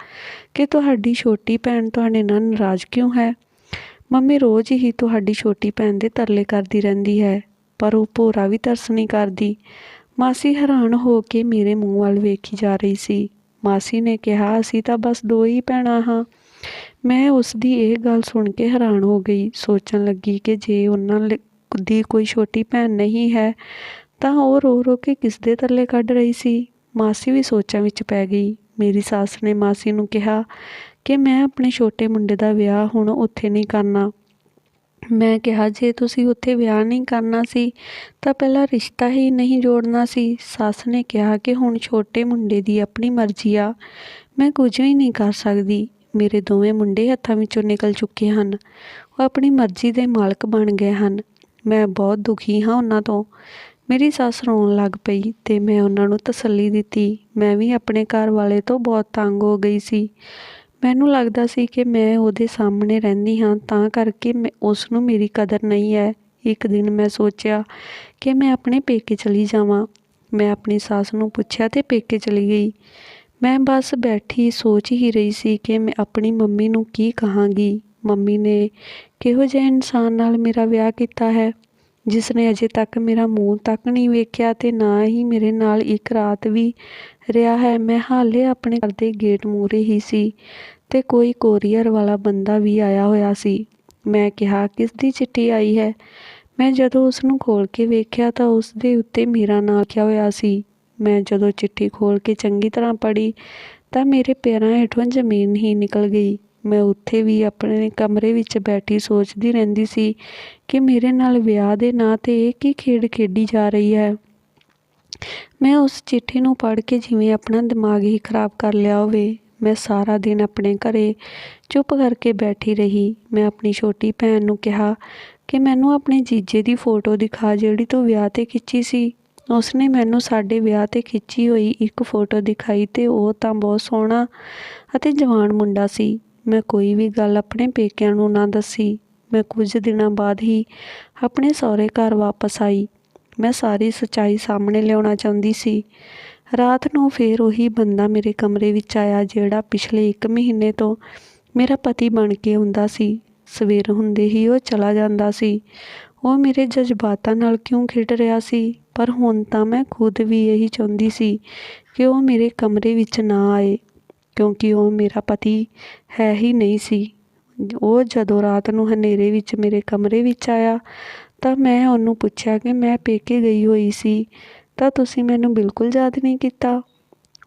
S1: ਕਿ ਤੁਹਾਡੀ ਛੋਟੀ ਭੈਣ ਤੁਹਾਡੇ ਨਾਲ ਨਾਰਾਜ਼ ਕਿਉਂ ਹੈ। ਮੰਮੀ ਰੋਜ਼ ਹੀ ਤੁਹਾਡੀ ਛੋਟੀ ਭੈਣ ਦੇ ਤਰਲੇ ਕਰਦੀ ਰਹਿੰਦੀ ਹੈ, ਪਰ ਉਹ ਭੋਰਾ ਵੀ ਤਰਸ ਨਹੀਂ ਕਰਦੀ। ਮਾਸੀ ਹੈਰਾਨ ਹੋ ਕੇ ਮੇਰੇ ਮੂੰਹ ਵੱਲ ਵੇਖੀ ਜਾ ਰਹੀ ਸੀ। ਮਾਸੀ ਨੇ ਕਿਹਾ ਅਸੀਂ ਤਾਂ ਬਸ ਦੋ ਹੀ ਭੈਣਾਂ ਹਾਂ। ਮੈਂ ਉਸ ਦੀ ਇਹ ਗੱਲ ਸੁਣ ਕੇ ਹੈਰਾਨ ਹੋ ਗਈ। ਸੋਚਣ ਲੱਗੀ ਕਿ ਜੇ ਉਹਨਾਂ ਦੀ ਕੋਈ ਛੋਟੀ ਭੈਣ ਨਹੀਂ ਹੈ ਤਾਂ ਉਹ ਰੋ ਰੋ ਕੇ ਕਿਸ ਦੇ ਤਰਲੇ ਕੱਢ ਰਹੀ ਸੀ। ਮਾਸੀ ਵੀ ਸੋਚਾਂ ਵਿੱਚ ਪੈ ਗਈ। ਮੇਰੀ ਸੱਸ ਨੇ ਮਾਸੀ ਨੂੰ ਕਿਹਾ ਕਿ ਮੈਂ ਆਪਣੇ ਛੋਟੇ ਮੁੰਡੇ ਦਾ ਵਿਆਹ ਹੁਣ ਉੱਥੇ ਨਹੀਂ ਕਰਨਾ। ਮੈਂ ਕਿਹਾ ਜੇ ਤੁਸੀਂ ਉੱਥੇ ਵਿਆਹ ਨਹੀਂ ਕਰਨਾ ਸੀ ਤਾਂ ਪਹਿਲਾਂ ਰਿਸ਼ਤਾ ਹੀ ਨਹੀਂ ਜੋੜਨਾ ਸੀ। ਸੱਸ ਨੇ ਕਿਹਾ ਕਿ ਹੁਣ ਛੋਟੇ ਮੁੰਡੇ ਦੀ ਆਪਣੀ ਮਰਜ਼ੀ ਆ, ਮੈਂ ਕੁਝ ਵੀ ਨਹੀਂ ਕਰ ਸਕਦੀ। ਮੇਰੇ ਦੋਵੇਂ ਮੁੰਡੇ ਹੱਥਾਂ ਵਿੱਚੋਂ ਨਿਕਲ ਚੁੱਕੇ ਹਨ। ਉਹ ਆਪਣੀ ਮਰਜ਼ੀ ਦੇ ਮਾਲਕ ਬਣ ਗਏ ਹਨ। ਮੈਂ ਬਹੁਤ ਦੁਖੀ ਹਾਂ ਉਹਨਾਂ ਤੋਂ। ਮੇਰੀ ਸੱਸ ਰੋਣ ਲੱਗ ਪਈ ਤੇ ਮੈਂ ਉਹਨਾਂ ਨੂੰ ਤਸੱਲੀ ਦਿੱਤੀ। ਮੈਂ ਵੀ ਆਪਣੇ ਘਰ ਵਾਲੇ ਤੋਂ ਬਹੁਤ ਤੰਗ ਹੋ ਗਈ ਸੀ। ਮੈਨੂੰ ਲੱਗਦਾ ਸੀ ਕਿ ਮੈਂ ਉਹਦੇ ਸਾਹਮਣੇ ਰਹਿੰਦੀ ਹਾਂ ਤਾਂ ਕਰਕੇ ਉਸ ਨੂੰ ਮੇਰੀ ਕਦਰ ਨਹੀਂ ਹੈ। ਇੱਕ ਦਿਨ ਮੈਂ ਸੋਚਿਆ ਕਿ ਮੈਂ ਆਪਣੇ ਪੇਕੇ ਚਲੀ ਜਾਵਾਂ। ਮੈਂ ਆਪਣੀ ਸੱਸ ਨੂੰ ਪੁੱਛਿਆ ਤੇ ਪੇਕੇ ਚਲੀ ਗਈ। ਮੈਂ ਬਸ ਬੈਠੀ ਸੋਚ ਹੀ ਰਹੀ ਸੀ ਕਿ ਮੈਂ ਆਪਣੀ ਮੰਮੀ ਨੂੰ ਕੀ ਕਹਾਂਗੀ। ਮੰਮੀ ਨੇ ਕਿਹੋ ਜਿਹੇ ਇਨਸਾਨ ਨਾਲ ਮੇਰਾ ਵਿਆਹ ਕੀਤਾ ਹੈ, ਜਿਸ ਨੇ ਅਜੇ ਤੱਕ ਮੇਰਾ ਮੂੰਹ ਤੱਕ ਨਹੀਂ ਵੇਖਿਆ ਤੇ ਨਾ ਹੀ ਮੇਰੇ ਨਾਲ ਇੱਕ ਰਾਤ ਵੀ ਰਿਹਾ ਹੈ। ਮੈਂ ਹਾਲੇ ਆਪਣੇ ਘਰ ਦੇ ਗੇਟ ਮੂਹਰੇ ਹੀ ਸੀ ਤੇ ਕੋਈ ਕੋਰੀਅਰ ਵਾਲਾ ਬੰਦਾ ਵੀ ਆਇਆ ਹੋਇਆ ਸੀ। ਮੈਂ ਕਿਹਾ ਕਿਸ ਦੀ ਚਿੱਠੀ ਆਈ ਹੈ। ਮੈਂ ਜਦੋਂ ਉਸ ਨੂੰ ਖੋਲ੍ਹ ਕੇ ਵੇਖਿਆ ਤਾਂ ਉਸ ਦੇ ਉੱਤੇ ਮੇਰਾ ਨਾਂ ਲਿਖਿਆ ਹੋਇਆ ਸੀ। ਮੈਂ ਜਦੋਂ ਚਿੱਠੀ ਖੋਲ੍ਹ ਕੇ ਚੰਗੀ ਤਰ੍ਹਾਂ ਪੜ੍ਹੀ ਤਾਂ ਮੇਰੇ ਪੈਰਾਂ ਹੇਠੋਂ ਜ਼ਮੀਨ ਹੀ ਨਿਕਲ ਗਈ। ਮੈਂ ਉੱਥੇ ਵੀ ਆਪਣੇ ਕਮਰੇ ਵਿੱਚ ਬੈਠੀ ਸੋਚਦੀ ਰਹਿੰਦੀ ਸੀ ਕਿ ਮੇਰੇ ਨਾਲ ਵਿਆਹ ਦੇ ਨਾਂ 'ਤੇ ਇਹ ਕੀ ਖੇਡ ਖੇਡੀ ਜਾ ਰਹੀ ਹੈ। ਮੈਂ ਉਸ ਚਿੱਠੀ ਨੂੰ ਪੜ੍ਹ ਕੇ ਜਿਵੇਂ ਆਪਣਾ ਦਿਮਾਗ ਹੀ ਖਰਾਬ ਕਰ ਲਿਆ ਹੋਵੇ। ਮੈਂ ਸਾਰਾ ਦਿਨ ਆਪਣੇ ਘਰੇ ਚੁੱਪ ਕਰਕੇ ਬੈਠੀ ਰਹੀ। ਮੈਂ ਆਪਣੀ ਛੋਟੀ ਭੈਣ ਨੂੰ ਕਿਹਾ ਕਿ ਮੈਨੂੰ ਆਪਣੇ ਜੀਜੇ ਦੀ ਫੋਟੋ ਦਿਖਾ ਜਿਹੜੀ ਤੂੰ ਵਿਆਹ 'ਤੇ ਖਿੱਚੀ ਸੀ। ਉਸਨੇ ਮੈਨੂੰ ਸਾਡੇ ਵਿਆਹ 'ਤੇ ਖਿੱਚੀ ਹੋਈ ਇੱਕ ਫੋਟੋ ਦਿਖਾਈ ਤੇ ਉਹ ਤਾਂ ਬਹੁਤ ਸੋਹਣਾ ਅਤੇ ਜਵਾਨ ਮੁੰਡਾ ਸੀ। ਮੈਂ ਕੋਈ ਵੀ ਗੱਲ ਆਪਣੇ ਪੇਕਿਆਂ ਨੂੰ ਨਾ ਦੱਸੀ। ਮੈਂ ਕੁਝ ਦਿਨਾਂ ਬਾਅਦ ਹੀ ਆਪਣੇ ਸਹੁਰੇ ਘਰ ਵਾਪਸ ਆਈ। ਮੈਂ ਸਾਰੀ ਸੱਚਾਈ ਸਾਹਮਣੇ ਲਿਆਉਣਾ ਚਾਹੁੰਦੀ ਸੀ। ਰਾਤ ਨੂੰ ਫਿਰ ਉਹੀ ਬੰਦਾ ਮੇਰੇ ਕਮਰੇ ਵਿੱਚ ਆਇਆ ਜਿਹੜਾ ਪਿਛਲੇ 1 ਮਹੀਨੇ ਤੋਂ ਮੇਰਾ ਪਤੀ ਬਣ ਕੇ ਆਉਂਦਾ ਸੀ। ਸਵੇਰ ਹੁੰਦੇ ਹੀ ਉਹ ਚਲਾ ਜਾਂਦਾ ਸੀ। ਉਹ ਮੇਰੇ ਜਜ਼ਬਾਤਾਂ ਨਾਲ ਕਿਉਂ ਖੇਡ ਰਿਹਾ ਸੀ, ਪਰ ਹੁਣ ਤਾਂ ਮੈਂ ਖੁਦ ਵੀ ਇਹੀ ਚਾਹੁੰਦੀ ਸੀ ਕਿ ਉਹ ਮੇਰੇ ਕਮਰੇ ਵਿੱਚ ਨਾ ਆਏ। ਕਿਉਂਕਿ ਉਹ ਮੇਰਾ ਪਤੀ ਹੈ ਹੀ ਨਹੀਂ ਸੀ। ਉਹ ਜਦੋਂ ਰਾਤ ਨੂੰ ਹਨੇਰੇ ਵਿੱਚ ਮੇਰੇ ਕਮਰੇ ਵਿੱਚ ਆਇਆ ਤਾਂ ਮੈਂ ਉਹਨੂੰ ਪੁੱਛਿਆ ਕਿ ਮੈਂ ਪੇਕੇ ਗਈ ਹੋਈ ਸੀ ਤਾਂ ਤੁਸੀਂ ਮੈਨੂੰ ਬਿਲਕੁਲ ਯਾਦ ਨਹੀਂ ਕੀਤਾ।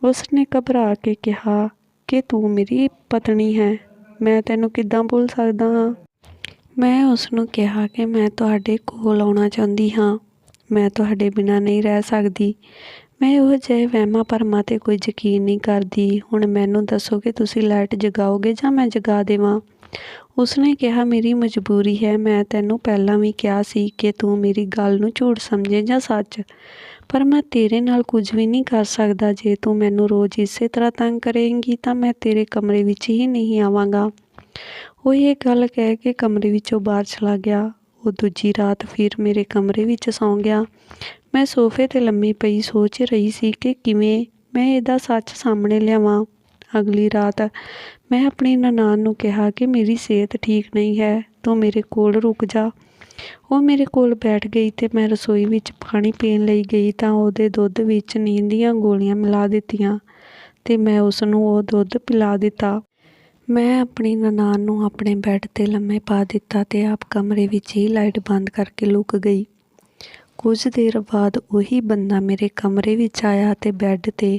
S1: ਉਸ ਨੇ ਘਬਰਾ ਕੇ ਕਿਹਾ ਕਿ ਤੂੰ ਮੇਰੀ ਪਤਨੀ ਹੈ, ਮੈਂ ਤੈਨੂੰ ਕਿੱਦਾਂ ਭੁੱਲ ਸਕਦਾ ਹਾਂ। ਮੈਂ ਉਸ ਨੂੰ ਕਿਹਾ ਕਿ ਮੈਂ ਤੁਹਾਡੇ ਕੋਲ ਆਉਣਾ ਚਾਹੁੰਦੀ ਹਾਂ, ਮੈਂ ਤੁਹਾਡੇ ਬਿਨਾਂ ਨਹੀਂ ਰਹਿ ਸਕਦੀ। ਮੈਂ ਇਹੋ ਜਿਹੇ ਵਹਿਮਾਂ ਭਰਮਾਂ 'ਤੇ ਕੋਈ ਯਕੀਨ ਨਹੀਂ ਕਰਦੀ। ਹੁਣ ਮੈਨੂੰ ਦੱਸੋ ਕਿ ਤੁਸੀਂ ਲਾਈਟ ਜਗਾਓਗੇ ਜਾਂ ਮੈਂ ਜਗਾ ਦੇਵਾਂ। ਉਸਨੇ ਕਿਹਾ ਮੇਰੀ ਮਜਬੂਰੀ ਹੈ, ਮੈਂ ਤੈਨੂੰ ਪਹਿਲਾਂ ਵੀ ਕਿਹਾ ਸੀ ਕਿ ਤੂੰ ਮੇਰੀ ਗੱਲ ਨੂੰ ਝੂਠ ਸਮਝੇ ਜਾਂ ਸੱਚ, ਪਰ ਮੈਂ ਤੇਰੇ ਨਾਲ ਕੁਝ ਵੀ ਨਹੀਂ ਕਰ ਸਕਦਾ। ਜੇ ਤੂੰ ਮੈਨੂੰ ਰੋਜ਼ ਇਸੇ ਤਰ੍ਹਾਂ ਤੰਗ ਕਰੇਂਗੀ ਤਾਂ ਮੈਂ ਤੇਰੇ ਕਮਰੇ ਵਿੱਚ ਹੀ ਨਹੀਂ ਆਵਾਂਗਾ। ਉਹ ਇਹ ਗੱਲ ਕਹਿ ਕੇ ਕਮਰੇ ਵਿੱਚੋਂ ਬਾਹਰ ਚਲਾ ਗਿਆ। ਉਹ ਦੂਜੀ ਰਾਤ ਫਿਰ ਮੇਰੇ ਕਮਰੇ ਵਿੱਚ ਸੌਂ ਗਿਆ। ਮੈਂ ਸੋਫੇ 'ਤੇ ਲੰਮੀ ਪਈ ਸੋਚ ਰਹੀ ਸੀ ਕਿ ਕਿਵੇਂ ਮੈਂ ਇਹਦਾ ਸੱਚ ਸਾਹਮਣੇ ਲਿਆਵਾਂ। ਅਗਲੀ ਰਾਤ ਮੈਂ ਆਪਣੀ ਨਨਾਣ ਨੂੰ ਕਿਹਾ ਕਿ ਮੇਰੀ ਸਿਹਤ ਠੀਕ ਨਹੀਂ ਹੈ, ਤੂੰ ਮੇਰੇ ਕੋਲ ਰੁਕ ਜਾ। ਉਹ ਮੇਰੇ ਕੋਲ ਬੈਠ ਗਈ ਅਤੇ ਮੈਂ ਰਸੋਈ ਵਿੱਚ ਪਾਣੀ ਪੀਣ ਲਈ ਗਈ ਤਾਂ ਉਹਦੇ ਦੁੱਧ ਵਿੱਚ ਨੀਂਦ ਦੀਆਂ ਗੋਲੀਆਂ ਮਿਲਾ ਦਿੱਤੀਆਂ ਅਤੇ ਮੈਂ ਉਸਨੂੰ ਉਹ ਦੁੱਧ ਪਿਲਾ ਦਿੱਤਾ। ਮੈਂ ਆਪਣੀ ਨਨਾਣ ਨੂੰ ਆਪਣੇ ਬੈੱਡ 'ਤੇ ਲੰਮੇ ਪਾ ਦਿੱਤਾ ਅਤੇ ਆਪ ਕਮਰੇ ਵਿੱਚ ਹੀ ਲਾਈਟ ਬੰਦ ਕਰਕੇ ਲੁਕ ਗਈ। ਕੁਝ ਦੇਰ ਬਾਅਦ ਉਹੀ ਬੰਦਾ ਮੇਰੇ ਕਮਰੇ ਵਿੱਚ ਆਇਆ ਅਤੇ ਬੈੱਡ 'ਤੇ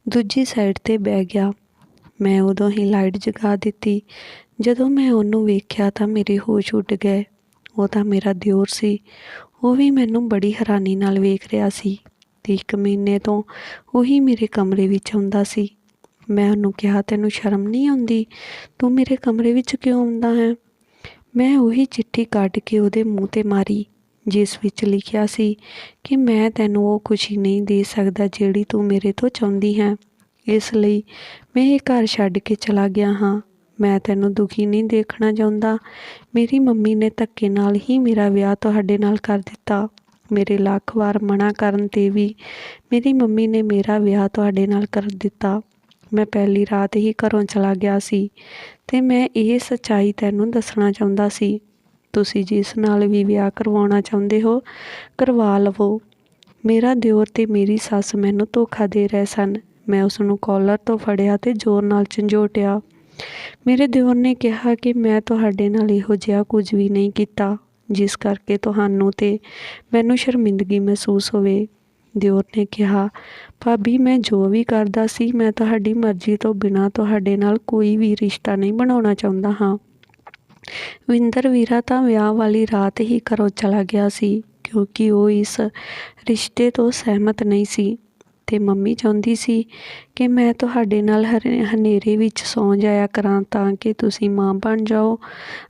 S1: ਦੂਜੀ ਸਾਈਡ 'ਤੇ ਬਹਿ ਗਿਆ। ਮੈਂ ਉਦੋਂ ਹੀ ਲਾਈਟ ਜਗਾ ਦਿੱਤੀ। ਜਦੋਂ ਮੈਂ ਉਹਨੂੰ ਵੇਖਿਆ ਤਾਂ ਮੇਰੇ ਹੋਸ਼ ਉੱਡ ਗਏ। ਉਹ ਤਾਂ ਮੇਰਾ ਦਿਓਰ ਸੀ। ਉਹ ਵੀ ਮੈਨੂੰ ਬੜੀ ਹੈਰਾਨੀ ਨਾਲ ਵੇਖ ਰਿਹਾ ਸੀ ਅਤੇ 1 ਮਹੀਨੇ ਤੋਂ ਉਹੀ ਮੇਰੇ ਕਮਰੇ ਵਿੱਚ ਆਉਂਦਾ ਸੀ। ਮੈਂ ਉਹਨੂੰ ਕਿਹਾ ਤੈਨੂੰ ਸ਼ਰਮ ਨਹੀਂ ਆਉਂਦੀ, ਤੂੰ ਮੇਰੇ ਕਮਰੇ ਵਿੱਚ ਕਿਉਂ ਆਉਂਦਾ ਹੈ। ਮੈਂ ਉਹੀ ਚਿੱਠੀ ਕੱਢ ਕੇ ਉਹਦੇ ਮੂੰਹ 'ਤੇ ਮਾਰੀ ਜਿਸ ਵਿੱਚ ਲਿਖਿਆ ਸੀ ਕਿ ਮੈਂ ਤੈਨੂੰ ਉਹ ਖੁਸ਼ੀ ਨਹੀਂ ਦੇ ਸਕਦਾ ਜਿਹੜੀ ਤੂੰ ਮੇਰੇ ਤੋਂ ਚਾਹੁੰਦੀ ਹੈ, ਇਸ ਲਈ ਮੈਂ ਇਹ ਘਰ ਛੱਡ ਕੇ ਚਲਾ ਗਿਆ ਹਾਂ। ਮੈਂ ਤੈਨੂੰ ਦੁਖੀ ਨਹੀਂ ਦੇਖਣਾ ਚਾਹੁੰਦਾ। ਮੇਰੀ ਮੰਮੀ ਨੇ ਧੱਕੇ ਨਾਲ ਹੀ ਮੇਰਾ ਵਿਆਹ ਤੁਹਾਡੇ ਨਾਲ ਕਰ ਦਿੱਤਾ। ਮੇਰੇ ਲੱਖ ਵਾਰ ਮਨ੍ਹਾ ਕਰਨ 'ਤੇ ਵੀ ਮੇਰੀ ਮੰਮੀ ਨੇ ਮੇਰਾ ਵਿਆਹ ਤੁਹਾਡੇ ਨਾਲ ਕਰ ਦਿੱਤਾ। ਮੈਂ ਪਹਿਲੀ ਰਾਤ ਹੀ ਘਰੋਂ ਚਲਾ ਗਿਆ ਸੀ ਅਤੇ ਮੈਂ ਇਹ ਸੱਚਾਈ ਤੈਨੂੰ ਦੱਸਣਾ ਚਾਹੁੰਦਾ ਸੀ। ਤੁਸੀਂ ਜਿਸ ਨਾਲ ਵੀ ਵਿਆਹ ਕਰਵਾਉਣਾ ਚਾਹੁੰਦੇ ਹੋ ਕਰਵਾ ਲਵੋ। ਮੇਰਾ ਦਿਓਰ ਅਤੇ ਮੇਰੀ ਸੱਸ ਮੈਨੂੰ ਧੋਖਾ ਦੇ ਰਹੇ ਸਨ। ਮੈਂ ਉਸਨੂੰ ਕਾਲਰ ਤੋਂ ਫੜਿਆ ਅਤੇ ਜ਼ੋਰ ਨਾਲ ਝੰਜੋਟਿਆ। ਮੇਰੇ ਦਿਓਰ ਨੇ ਕਿਹਾ ਕਿ ਮੈਂ ਤੁਹਾਡੇ ਨਾਲ ਇਹੋ ਜਿਹਾ ਕੁਝ ਵੀ ਨਹੀਂ ਕੀਤਾ ਜਿਸ ਕਰਕੇ ਤੁਹਾਨੂੰ ਅਤੇ ਮੈਨੂੰ ਸ਼ਰਮਿੰਦਗੀ ਮਹਿਸੂਸ ਹੋਵੇ। ਦਿਓਰ ਨੇ ਕਿਹਾ ਭਾਬੀ ਮੈਂ ਜੋ ਵੀ ਕਰਦਾ ਸੀ ਮੈਂ ਤੁਹਾਡੀ ਮਰਜ਼ੀ ਤੋਂ ਬਿਨਾਂ ਤੁਹਾਡੇ ਨਾਲ ਕੋਈ ਵੀ ਰਿਸ਼ਤਾ ਨਹੀਂ ਬਣਾਉਣਾ ਚਾਹੁੰਦਾ ਹਾਂ। ਵਿੰਦਰ ਵੀਰਾ ਤਾਂ ਵਿਆਹ ਵਾਲੀ ਰਾਤ ਹੀ ਘਰੋਂ ਚਲਾ ਗਿਆ ਸੀ ਕਿਉਂਕਿ ਉਹ ਇਸ ਰਿਸ਼ਤੇ ਤੋਂ ਸਹਿਮਤ ਨਹੀਂ ਸੀ ਅਤੇ ਮੰਮੀ ਚਾਹੁੰਦੀ ਸੀ ਕਿ ਮੈਂ ਤੁਹਾਡੇ ਨਾਲ ਹਨੇਰੇ ਵਿੱਚ ਸੌਂ ਜਾਇਆ ਕਰਾਂ ਤਾਂ ਕਿ ਤੁਸੀਂ ਮਾਂ ਬਣ ਜਾਓ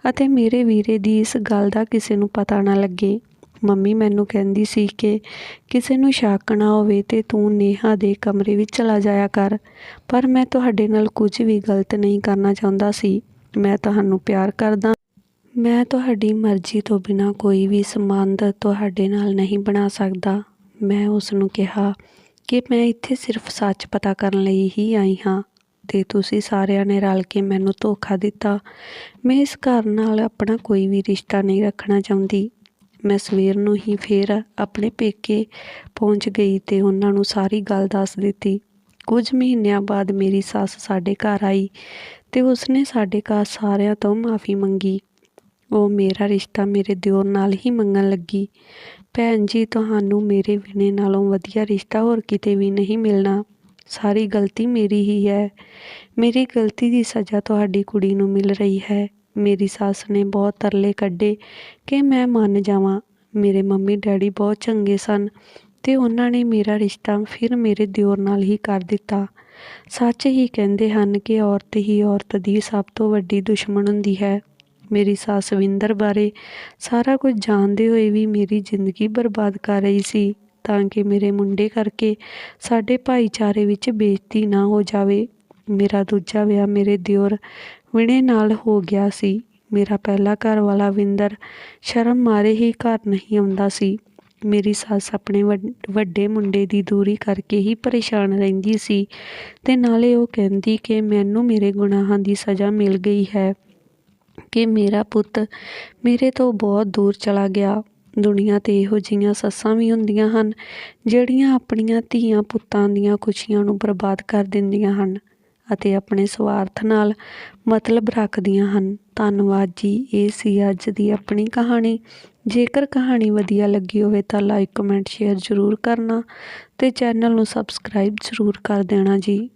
S1: ਅਤੇ ਮੇਰੇ ਵੀਰੇ ਦੀ ਇਸ ਗੱਲ ਦਾ ਕਿਸੇ ਨੂੰ ਪਤਾ ਨਾ ਲੱਗੇ। ਮੰਮੀ ਮੈਨੂੰ ਕਹਿੰਦੀ ਸੀ ਕਿ ਕਿਸੇ ਨੂੰ ਸ਼ੱਕ ਨਾ ਹੋਵੇ ਅਤੇ ਤੂੰ ਨੇਹਾ ਦੇ ਕਮਰੇ ਵਿੱਚ ਚਲਾ ਜਾਇਆ ਕਰ, ਪਰ ਮੈਂ ਤੁਹਾਡੇ ਨਾਲ ਕੁਝ ਵੀ ਗਲਤ ਨਹੀਂ ਕਰਨਾ ਚਾਹੁੰਦਾ ਸੀ। ਮੈਂ ਤੁਹਾਨੂੰ ਪਿਆਰ ਕਰਦਾ। ਮੈਂ ਤੁਹਾਡੀ ਮਰਜ਼ੀ ਤੋਂ ਬਿਨਾਂ ਕੋਈ ਵੀ ਸੰਬੰਧ ਤੁਹਾਡੇ ਨਾਲ ਨਹੀਂ ਬਣਾ ਸਕਦਾ। ਮੈਂ ਉਸ ਨੂੰ ਕਿਹਾ ਕਿ ਮੈਂ ਇੱਥੇ ਸਿਰਫ ਸੱਚ ਪਤਾ ਕਰਨ ਲਈ ਹੀ ਆਈ ਹਾਂ ਅਤੇ ਤੁਸੀਂ ਸਾਰਿਆਂ ਨੇ ਰਲ ਕੇ ਮੈਨੂੰ ਧੋਖਾ ਦਿੱਤਾ। ਮੈਂ ਇਸ ਘਰ ਨਾਲ ਆਪਣਾ ਕੋਈ ਵੀ ਰਿਸ਼ਤਾ ਨਹੀਂ ਰੱਖਣਾ ਚਾਹੁੰਦੀ। ਮੈਂ ਸਵੇਰ ਨੂੰ ਹੀ ਫਿਰ ਆਪਣੇ ਪੇਕੇ ਪਹੁੰਚ ਗਈ ਅਤੇ ਉਹਨਾਂ ਨੂੰ ਸਾਰੀ ਗੱਲ ਦੱਸ ਦਿੱਤੀ। ਕੁਝ ਮਹੀਨਿਆਂ ਬਾਅਦ ਮੇਰੀ ਸੱਸ ਸਾਡੇ ਘਰ ਆਈ ਅਤੇ ਉਸਨੇ ਸਾਡੇ ਘਰ ਸਾਰਿਆਂ ਤੋਂ ਮਾਫ਼ੀ ਮੰਗੀ। ਉਹ ਮੇਰਾ ਰਿਸ਼ਤਾ ਮੇਰੇ ਦਿਓਰ ਨਾਲ ਹੀ ਮੰਗਣ ਲੱਗੀ। ਭੈਣ ਜੀ ਤੁਹਾਨੂੰ ਮੇਰੇ ਵਿਨੇ ਨਾਲੋਂ ਵਧੀਆ ਰਿਸ਼ਤਾ ਹੋਰ ਕਿਤੇ ਵੀ ਨਹੀਂ ਮਿਲਣਾ। ਸਾਰੀ ਗਲਤੀ ਮੇਰੀ ਹੀ ਹੈ। ਮੇਰੀ ਗਲਤੀ ਦੀ ਸਜ਼ਾ ਤੁਹਾਡੀ ਕੁੜੀ ਨੂੰ ਮਿਲ ਰਹੀ ਹੈ। ਮੇਰੀ ਸੱਸ ਨੇ ਬਹੁਤ ਤਰਲੇ ਕੱਢੇ ਕਿ ਮੈਂ ਮੰਨ ਜਾਵਾਂ। ਮੇਰੇ ਮੰਮੀ ਡੈਡੀ ਬਹੁਤ ਚੰਗੇ ਸਨ ਅਤੇ ਉਹਨਾਂ ਨੇ ਮੇਰਾ ਰਿਸ਼ਤਾ ਫਿਰ ਮੇਰੇ ਦਿਓਰ ਨਾਲ ਹੀ ਕਰ ਦਿੱਤਾ। ਸੱਚ ਹੀ ਕਹਿੰਦੇ ਹਨ ਕਿ ਔਰਤ ਹੀ ਔਰਤ ਦੀ ਸਭ ਤੋਂ ਵੱਡੀ ਦੁਸ਼ਮਣ ਹੁੰਦੀ ਹੈ। ਮੇਰੀ ਸੱਸ ਵਿੰਦਰ ਬਾਰੇ ਸਾਰਾ ਕੁਝ ਜਾਣਦੇ ਹੋਏ ਵੀ ਮੇਰੀ ਜ਼ਿੰਦਗੀ ਬਰਬਾਦ ਕਰ ਰਹੀ ਸੀ ਤਾਂ ਕਿ ਮੇਰੇ ਮੁੰਡੇ ਕਰਕੇ ਸਾਡੇ ਭਾਈਚਾਰੇ ਵਿੱਚ ਬੇਇੱਜ਼ਤੀ ਨਾ ਹੋ ਜਾਵੇ। ਮੇਰਾ ਦੂਜਾ ਵਿਆਹ ਮੇਰੇ ਦਿਓਰ ਵਿਨੇ ਨਾਲ ਹੋ ਗਿਆ ਸੀ। ਮੇਰਾ ਪਹਿਲਾ ਘਰ ਵਾਲਾ ਵਿੰਦਰ ਸ਼ਰਮ ਮਾਰੇ ਹੀ ਘਰ ਨਹੀਂ ਆਉਂਦਾ ਸੀ। ਮੇਰੀ ਸੱਸ ਆਪਣੇ ਵੱਡੇ ਮੁੰਡੇ ਦੀ ਦੂਰੀ ਕਰਕੇ ਹੀ ਪਰੇਸ਼ਾਨ ਰਹਿੰਦੀ ਸੀ ਅਤੇ ਨਾਲੇ ਉਹ ਕਹਿੰਦੀ ਕਿ ਮੈਨੂੰ ਮੇਰੇ ਗੁਨਾਹਾਂ ਦੀ ਸਜ਼ਾ ਮਿਲ ਗਈ ਹੈ ਕਿ ਮੇਰਾ ਪੁੱਤ ਮੇਰੇ ਤੋਂ ਬਹੁਤ ਦੂਰ ਚਲਾ ਗਿਆ। ਦੁਨੀਆ 'ਤੇ ਇਹੋ ਜਿਹੀਆਂ ਸੱਸਾਂ ਵੀ ਹੁੰਦੀਆਂ ਹਨ ਜਿਹੜੀਆਂ ਆਪਣੀਆਂ ਧੀਆਂ ਪੁੱਤਾਂ ਦੀਆਂ ਖੁਸ਼ੀਆਂ ਨੂੰ ਬਰਬਾਦ ਕਰ ਦਿੰਦੀਆਂ ਹਨ ਅਤੇ ਆਪਣੇ ਸਵਾਰਥ ਨਾਲ ਮਤਲਬ ਰੱਖਦੀਆਂ ਹਨ। ਧੰਨਵਾਦ ਜੀ। ਇਹ ਸੀ ਅੱਜ ਦੀ ਆਪਣੀ ਕਹਾਣੀ। ਜੇਕਰ ਕਹਾਣੀ ਵਧੀਆ ਲੱਗੀ ਹੋਵੇ ਤਾਂ ਲਾਈਕ, ਕਮੈਂਟ, ਸ਼ੇਅਰ ਜ਼ਰੂਰ ਕਰਨਾ ਅਤੇ ਚੈਨਲ ਨੂੰ ਸਬਸਕ੍ਰਾਈਬ ਜ਼ਰੂਰ ਕਰ ਦੇਣਾ ਜੀ।